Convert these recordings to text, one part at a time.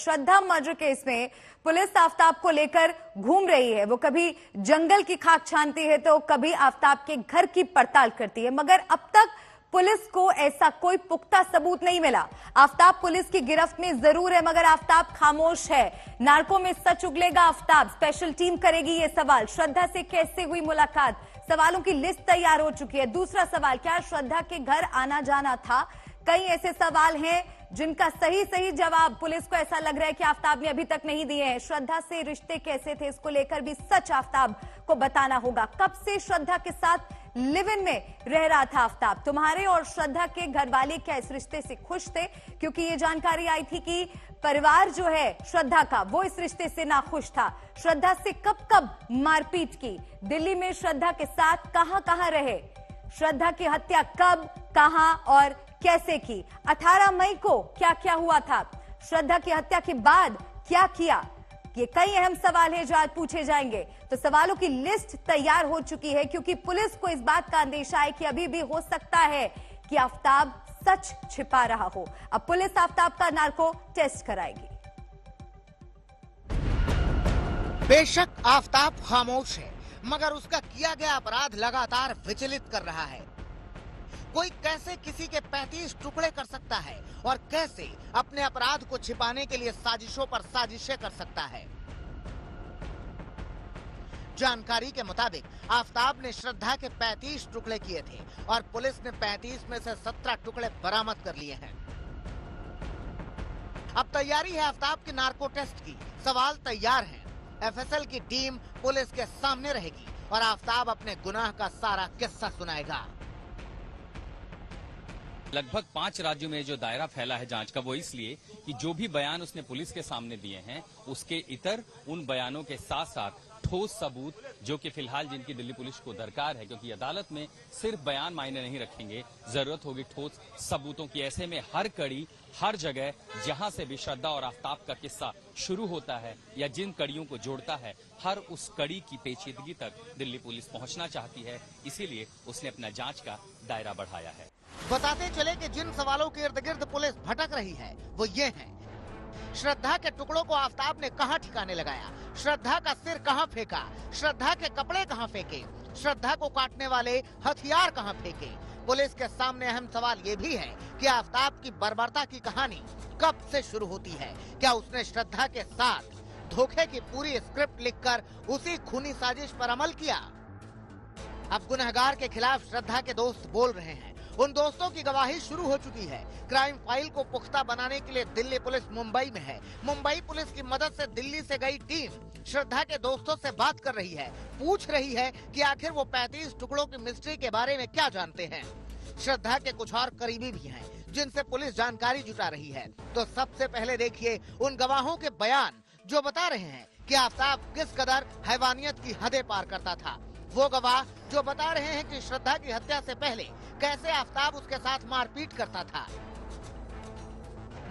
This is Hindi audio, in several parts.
श्रद्धा मर्डर केस में पुलिस आफ्ताब को लेकर घूम रही है। वो कभी जंगल की खाक छानती है तो कभी आफ्ताब के घर की पड़ताल करती है, मगर अब तक पुलिस को ऐसा कोई पुख्ता सबूत नहीं मिला। आफ्ताब पुलिस की गिरफ्त में जरूर है, मगर आफ्ताब खामोश है। नार्को में सच उगलेगा आफ्ताब, स्पेशल टीम करेगी ये सवाल। श्रद्धा से कैसे हुई मुलाकात, सवालों की लिस्ट तैयार हो चुकी है। दूसरा सवाल, क्या श्रद्धा के घर आना जाना था? कई ऐसे सवाल हैं जिनका सही जवाब पुलिस को ऐसा लग रहा है कि आफ्ताब ने अभी तक नहीं दिए हैं। श्रद्धा से रिश्ते कैसे थे, इसको लेकर भी सच आफ्ताब को बताना होगा। कब से श्रद्धा के साथ लिव इन में रह रहा था आफ्ताब? तुम्हारे और श्रद्धा के घर वाले क्या इस रिश्ते से खुश थे? क्योंकि ये जानकारी आई थी कि परिवार जो है श्रद्धा का, वो इस रिश्ते से नाखुश था। श्रद्धा से कब कब मारपीट की, दिल्ली में श्रद्धा के साथ कहां रहे, श्रद्धा की हत्या कब, कहां और कैसे की, 18 मई को क्या हुआ था, श्रद्धा की हत्या के बाद क्या किया, ये कई अहम सवाल हैं जो आज पूछे जाएंगे। तो सवालों की लिस्ट तैयार हो चुकी है, क्योंकि पुलिस को इस बात का अंदेशा है कि अभी भी हो सकता है कि आफ्ताब सच छिपा रहा हो। अब पुलिस आफ्ताब का नार्को टेस्ट कराएगी। बेशक आफ्ताब खामोश है, मगर उसका किया गया अपराध लगातार विचलित कर रहा है। कोई कैसे किसी के 35 टुकड़े कर सकता है और कैसे अपने अपराध को छिपाने के लिए साजिशों पर साजिशें कर सकता है। जानकारी के मुताबिक आफ्ताब ने श्रद्धा के 35 टुकड़े किए थे और पुलिस ने 35 में से 17 टुकड़े बरामद कर लिए हैं। अब तैयारी है आफ्ताब के नार्को टेस्ट की। सवाल तैयार हैं। एफएसएल की टीम पुलिस के सामने रहेगी और आफ्ताब अपने गुनाह का सारा किस्सा सुनाएगा। लगभग 5 राज्यों में जो दायरा फैला है जांच का, वो इसलिए कि जो भी बयान उसने पुलिस के सामने दिए हैं, उसके इतर उन बयानों के साथ साथ ठोस सबूत, जो कि फिलहाल जिनकी दिल्ली पुलिस को दरकार है, क्योंकि अदालत में सिर्फ बयान मायने नहीं रखेंगे, जरूरत होगी ठोस सबूतों की। ऐसे में हर कड़ी, हर जगह जहां से भी श्रद्धा और आफ्ताब का किस्सा शुरू होता है या जिन कड़ियों को जोड़ता है, हर उस कड़ी की पेचीदगी तक दिल्ली पुलिस पहुंचना चाहती है। इसीलिए उसने अपना जांच का दायरा बढ़ाया है। बताते चले कि जिन सवालों के इर्द गिर्द पुलिस भटक रही है वो ये हैं। श्रद्धा के टुकड़ों को आफ्ताब ने कहां ठिकाने लगाया, श्रद्धा का सिर कहां फेंका, श्रद्धा के कपड़े कहां फेंके, श्रद्धा को काटने वाले हथियार कहां फेंके। पुलिस के सामने अहम सवाल ये भी है कि आफ्ताब की बर्बरता की कहानी कब से शुरू होती है। क्या उसने श्रद्धा के साथ धोखे की पूरी स्क्रिप्ट लिखकर उसी खूनी साजिश पर अमल किया? अब गुनहगार के खिलाफ श्रद्धा के दोस्त बोल रहे हैं। उन दोस्तों की गवाही शुरू हो चुकी है। क्राइम फाइल को पुख्ता बनाने के लिए दिल्ली पुलिस मुंबई में है। मुंबई पुलिस की मदद से दिल्ली से गई टीम श्रद्धा के दोस्तों से बात कर रही है, पूछ रही है कि आखिर वो 35 टुकड़ों की मिस्ट्री के बारे में क्या जानते हैं। श्रद्धा के कुछ और करीबी भी हैं जिनसे पुलिस जानकारी जुटा रही है। तो सबसे पहले देखिए उन गवाहों के बयान जो बता रहे हैं कि आफ्ताब किस कदर हैवानियत की हदें पार करता था। वो गवाह जो बता रहे हैं कि श्रद्धा की हत्या से पहले कैसे आफ्ताब उसके साथ मारपीट करता था।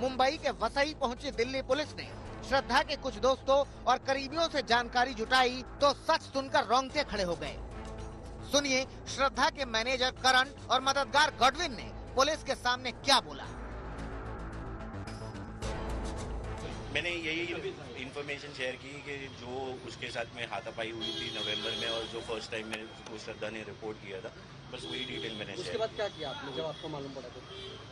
मुंबई के वसई पहुंची दिल्ली पुलिस ने श्रद्धा के कुछ दोस्तों और करीबियों से जानकारी जुटाई तो सच सुनकर रोंगटे खड़े हो गए। सुनिए श्रद्धा के मैनेजर करण और मददगार गॉडविन ने पुलिस के सामने क्या बोला। मैंने यही इन्फॉर्मेशन शेयर की कि जो उसके साथ में हाथापाई हुई थी नवंबर में और जो फर्स्ट टाइम मैंने उसको श्रद्धा ने रिपोर्ट किया था, बस वही डिटेल मैंने शेयर। उसके बाद क्या किया आपने जब आपको मालूम पड़ा?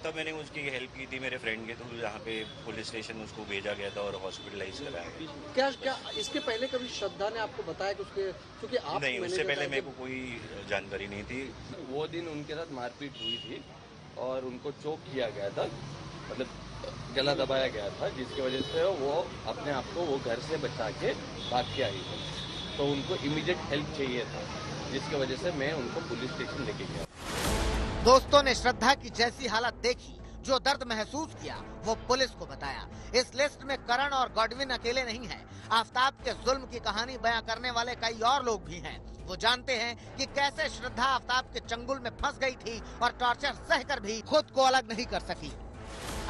तब मैंने उसकी हेल्प की थी मेरे फ्रेंड के थ्रू, जहाँ पे पुलिस स्टेशन उसको भेजा गया था और हॉस्पिटलाइज कराया गया। क्या इसके पहले कभी श्रद्धा ने आपको बताया कि उसके, क्योंकि आप नहीं, उससे पहले मेरे को कोई जानकारी नहीं थी। वो दिन उनके साथ मारपीट हुई थी और उनको चोक किया गया था, मतलब गला दबाया गया था, जिसकी वजह से वो अपने आप को वो घर से बचा के भाग के आई थी। तो उनको इमीडिएट हेल्प चाहिए था, जिसकी वजह से मैं उनको पुलिस स्टेशन लेके गया। दोस्तों ने श्रद्धा की जैसी हालत देखी, जो दर्द महसूस किया, वो पुलिस को बताया। इस लिस्ट में करण और गॉडविन अकेले नहीं हैं। आफ्ताब के जुल्म की कहानी बयां करने वाले कई और लोग भी हैं। वो जानते हैं कि कैसे श्रद्धा आफ्ताब के चंगुल में फंस गई थी और टॉर्चर सहकर भी खुद को अलग नहीं कर सकी।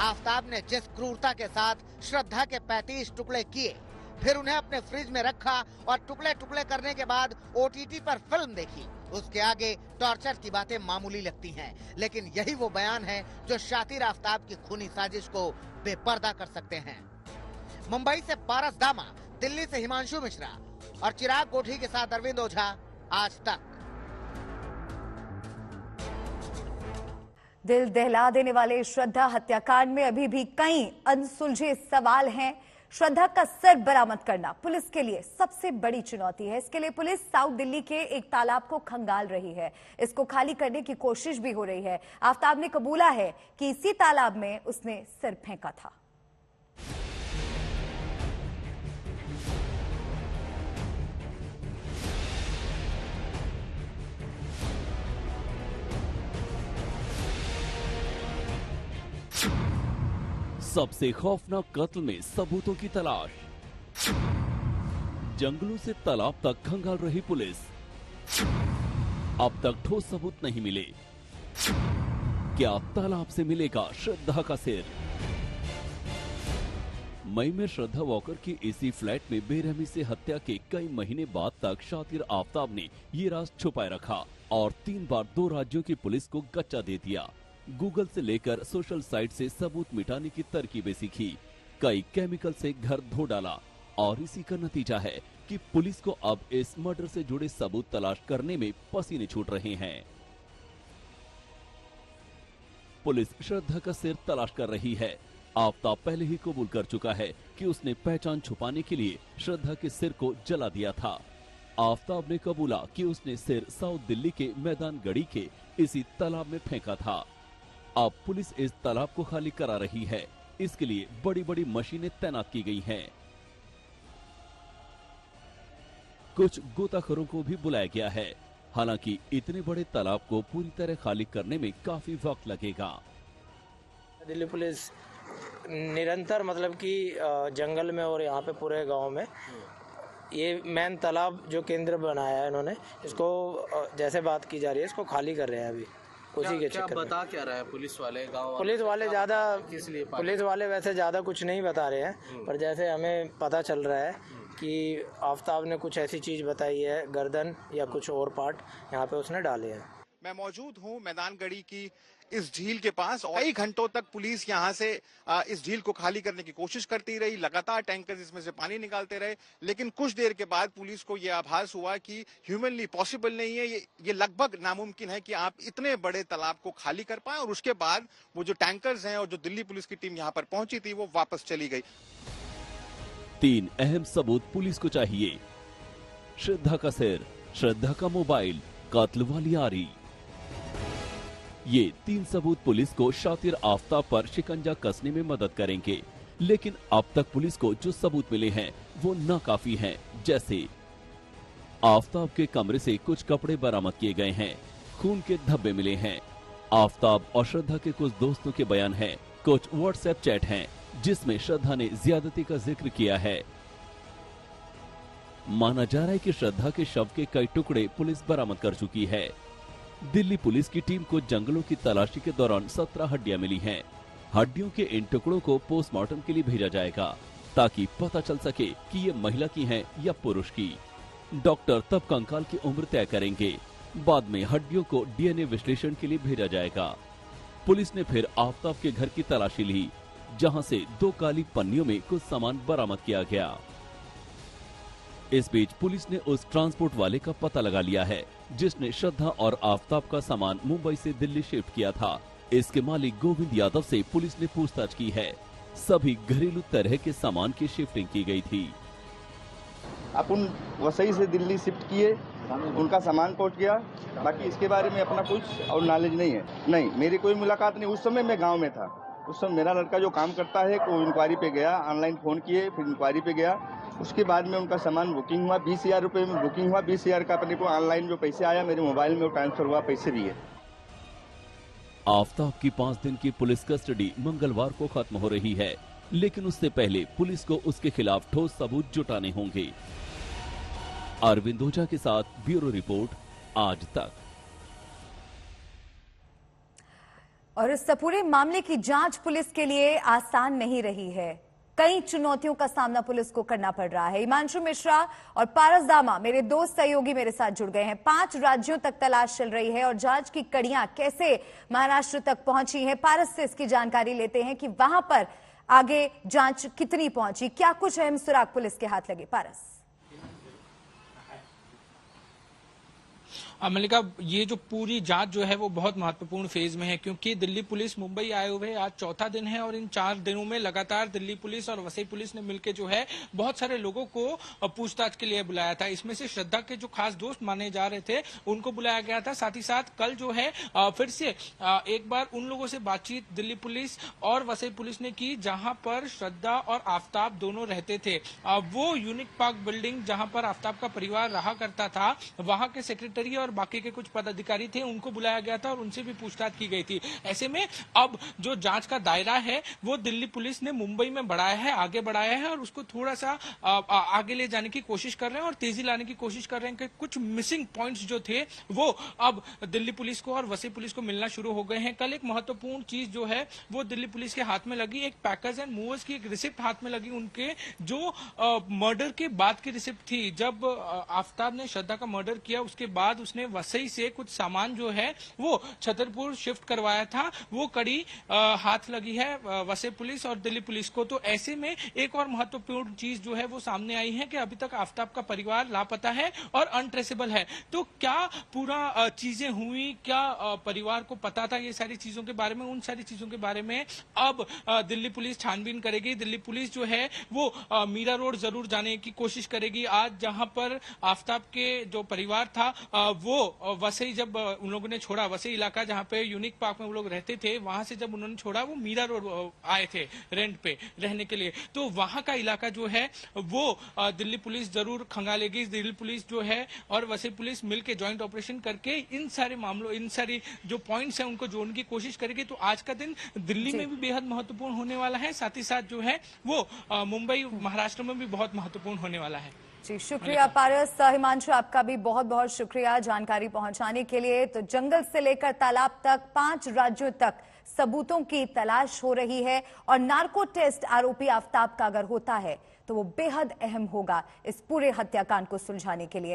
आफ्ताब ने जिस क्रूरता के साथ श्रद्धा के 35 टुकड़े किए, फिर उन्हें अपने फ्रिज में रखा और टुकड़े टुकड़े करने के बाद ओटीटी पर फिल्म देखी, उसके आगे टॉर्चर की बातें मामूली लगती हैं। लेकिन यही वो बयान है जो शातिर आफ्ताब की खूनी साजिश को बेपर्दा कर सकते हैं। मुंबई से पारस दामा, दिल्ली से हिमांशु मिश्रा और चिराग कोठी के साथ अरविंद ओझा, आज तक। दिल दहला देने वाले श्रद्धा हत्याकांड में अभी भी कई अनसुलझे सवाल हैं। श्रद्धा का सिर बरामद करना पुलिस के लिए सबसे बड़ी चुनौती है। इसके लिए पुलिस साउथ दिल्ली के एक तालाब को खंगाल रही है। इसको खाली करने की कोशिश भी हो रही है। आफ्ताब ने कबूला है कि इसी तालाब में उसने सिर फेंका था। सबसे खौफनाक कत्ल में सबूतों की तलाश। जंगलों से तालाब तक खंगाल रही पुलिस। अब तक ठोस सबूत नहीं मिले। क्या तालाब से मिलेगा श्रद्धा का सिर? मई में श्रद्धा वॉकर की इसी फ्लैट में बेरहमी से हत्या के कई महीने बाद तक शातिर आफ्ताब ने ये राज छुपाए रखा और 3 बार 2 राज्यों की पुलिस को गच्चा दे दिया। गूगल से लेकर सोशल साइट से सबूत मिटाने की तरकीबें सीखी, कई केमिकल से घर धो डाला और इसी का नतीजा है कि पुलिस को अब इस मर्डर से जुड़े सबूत तलाश करने में पसीने छूट रहे हैं। पुलिस श्रद्धा का सिर तलाश कर रही है। आफ्ताब पहले ही कबूल कर चुका है कि उसने पहचान छुपाने के लिए श्रद्धा के सिर को जला दिया था। आफ्ताब ने कबूला कि उसने सिर साउथ दिल्ली के मैदान गढ़ी के इसी तालाब में फेंका था। अब पुलिस इस तालाब को खाली करा रही है। इसके लिए बड़ी बड़ी मशीनें तैनात की गई हैं। कुछ गोताखोरों को भी बुलाया गया है। हालांकि इतने बड़े तालाब को पूरी तरह खाली करने में काफी वक्त लगेगा। दिल्ली पुलिस निरंतर मतलब कि जंगल में और यहाँ पे पूरे गांव में ये मेन तालाब जो केंद्र बनाया है इन्होंने, इसको जैसे बात की जा रही है इसको खाली कर रहे हैं अभी उसी के चक्कर में। बता क्या रहा है पुलिस वाले गांव? पुलिस वाले ज्यादा किस लिए? पुलिस वाले वैसे ज्यादा कुछ नहीं बता रहे हैं, पर जैसे हमें पता चल रहा है कि आफ्ताब ने कुछ ऐसी चीज बताई है, गर्दन या कुछ और पार्ट यहाँ पे उसने डाले हैं। मैं मौजूद हूँ मैदान गढ़ी की इस झील के पास और कई घंटों तक पुलिस यहाँ से इस झील को खाली करने की कोशिश करती रही। लगातार टैंकर इसमें से पानी निकालते रहे, लेकिन कुछ देर के बाद पुलिस को यह आभास हुआ कि ह्यूमनली पॉसिबल नहीं है, ये लगभग नामुमकिन है कि आप इतने बड़े तालाब को खाली कर पाए। और उसके बाद वो जो टैंकर्स हैं और जो दिल्ली पुलिस की टीम यहाँ पर पहुंची थी वो वापस चली गई। 3 अहम सबूत पुलिस को चाहिए। श्रद्धा का सिर, श्रद्धा का मोबाइल, कातिल वाली आरी। ये 3 सबूत पुलिस को शातिर आफ्ताब पर शिकंजा कसने में मदद करेंगे। लेकिन अब तक पुलिस को जो सबूत मिले हैं वो नाकाफी हैं। जैसे आफ्ताब के कमरे से कुछ कपड़े बरामद किए गए हैं, खून के धब्बे मिले हैं, आफ्ताब और श्रद्धा के कुछ दोस्तों के बयान हैं, कुछ व्हाट्सएप चैट हैं जिसमें श्रद्धा ने ज्यादती का जिक्र किया है। माना जा रहा है कि श्रद्धा के शव के कई टुकड़े पुलिस बरामद कर चुकी है। दिल्ली पुलिस की टीम को जंगलों की तलाशी के दौरान 17 हड्डियां मिली हैं। हड्डियों के इन टुकड़ों को पोस्टमार्टम के लिए भेजा जाएगा ताकि पता चल सके कि ये महिला की हैं या पुरुष की। डॉक्टर तब कंकाल की उम्र तय करेंगे। बाद में हड्डियों को डीएनए विश्लेषण के लिए भेजा जाएगा। पुलिस ने फिर आफ्ताब के घर की तलाशी ली, जहां से 2 काली पन्नियों में कुछ सामान बरामद किया गया। इस बीच पुलिस ने उस ट्रांसपोर्ट वाले का पता लगा लिया है जिसने श्रद्धा और आफ्ताब का सामान मुंबई से दिल्ली शिफ्ट किया था। इसके मालिक गोविंद यादव से पुलिस ने पूछताछ की है। सभी घरेलू तरह के सामान की शिफ्टिंग की गई थी। अपन वसई से दिल्ली शिफ्ट किए, उनका सामान पहुंच गया। बाकी इसके बारे में अपना कुछ और नॉलेज नहीं है। नहीं, मेरी कोई मुलाकात नहीं। उस समय मैं गाँव में था। उस समय मेरा लड़का जो काम करता है वो इंक्वायरी पे गया, ऑनलाइन फोन किए, फिर इंक्वायरी पे गया। उसके बाद में उनका सामान बुकिंग हुआ, 20,000 रुपये में बुकिंग हुआ। 20,000 का अपने को ऑनलाइन जो पैसे आया मेरे मोबाइल में वो ट्रांसफर हुआ, पैसे भी है। आफ्ताब की 5 दिन की पुलिस कस्टडी मंगलवार को खत्म हो रही है, लेकिन उससे पहले पुलिस को उसके खिलाफ ठोस सबूत जुटाने होंगे। अरविंद ओझा के साथ ब्यूरो रिपोर्ट, आज तक। और इस पूरे मामले की जांच पुलिस के लिए आसान नहीं रही है। कई चुनौतियों का सामना पुलिस को करना पड़ रहा है। हिमांशु मिश्रा और पारस दामा, मेरे 2 सहयोगी मेरे साथ जुड़ गए हैं। 5 राज्यों तक तलाश चल रही है और जांच की कड़ियां कैसे महाराष्ट्र तक पहुंची हैं। पारस से इसकी जानकारी लेते हैं कि वहां पर आगे जांच कितनी पहुंची, क्या कुछ अहम सुराग पुलिस के हाथ लगे? पारस। मल्लिका, ये जो पूरी जांच जो है वो बहुत महत्वपूर्ण फेज में है, क्योंकि दिल्ली पुलिस मुंबई आए हुए आज चौथा दिन है और इन 4 दिनों में लगातार दिल्ली पुलिस और वसई पुलिस ने मिलकर जो है बहुत सारे लोगों को पूछताछ के लिए बुलाया था। इसमें से श्रद्धा के जो खास दोस्त माने जा रहे थे उनको बुलाया गया था। साथ ही साथ कल जो है फिर से एक बार उन लोगों से बातचीत दिल्ली पुलिस और वसई पुलिस ने की जहां पर श्रद्धा और आफ्ताब दोनों रहते थे। वो यूनिक पार्क बिल्डिंग जहां पर आफ्ताब का परिवार रहा करता था, वहां के सेक्रेटरी और बाकी के कुछ पदाधिकारी थे, उनको बुलाया गया था और उनसे भी पूछताछ की गई थी। ऐसे में अब जो जांच का दायरा है वो दिल्ली पुलिस ने मुंबई में बढ़ाया है, आगे बढ़ाया है और उसको थोड़ा सा आगे ले जाने की कोशिश कर रहे हैं और तेजी लाने की कोशिश कर रहे हैं कि कुछ मिसिंग पॉइंट्स जो थे वो अब दिल्ली पुलिस को और वसई पुलिस को मिलना शुरू हो गए हैं। कल एक महत्वपूर्ण चीज जो है वो दिल्ली पुलिस के हाथ में लगी, एक पैकर्स एंड मूवर्स की एक रिसिप्ट हाथ में लगी, उनके जो मर्डर के बाद की रिसिप्ट थी। जब आफ्ताब ने श्रद्धा का मर्डर किया उसके बाद उसने वसई से कुछ सामान जो है वो छतरपुर शिफ्ट करवाया था, वो कड़ी हाथ लगी है वसई पुलिस और दिल्ली पुलिस को। तो ऐसे में एक और महत्वपूर्ण चीज जो है वो सामने आई है कि अभी तक आफ्ताब का परिवार लापता है और अनट्रेसेबल है। तो क्या पूरा चीजें हुई, क्या परिवार को पता था ये सारी चीजों के बारे में, उन सारी चीजों के बारे में अब दिल्ली पुलिस छानबीन करेगी। दिल्ली पुलिस जो है वो मीरा रोड जरूर जाने की कोशिश करेगी। आज जहां पर आफ्ताब के जो परिवार था वो वसई जब उन लोगों ने छोड़ा, वसई इलाका जहां पे यूनिक पार्क में वो लोग रहते थे, वहां से जब उन्होंने छोड़ा वो मीरा रोड आए थे रेंट पे रहने के लिए। तो वहां का इलाका जो है वो दिल्ली पुलिस जरूर खंगालेगी। दिल्ली पुलिस जो है और वसई पुलिस मिलकर ज्वाइंट ऑपरेशन करके इन सारे मामलों, इन सारी जो पॉइंट्स हैं उनको जोड़ने की कोशिश करेगी। तो आज का दिन दिल्ली में भी बेहद महत्वपूर्ण होने वाला है, साथ ही साथ जो है वो मुंबई महाराष्ट्र में भी बहुत महत्वपूर्ण होने वाला है। जी शुक्रिया पारस। हिमांशु, आपका भी बहुत बहुत शुक्रिया जानकारी पहुंचाने के लिए। तो जंगल से लेकर तालाब तक 5 राज्यों तक सबूतों की तलाश हो रही है और नार्को टेस्ट आरोपी आफ्ताब का अगर होता है तो वो बेहद अहम होगा इस पूरे हत्याकांड को सुलझाने के लिए।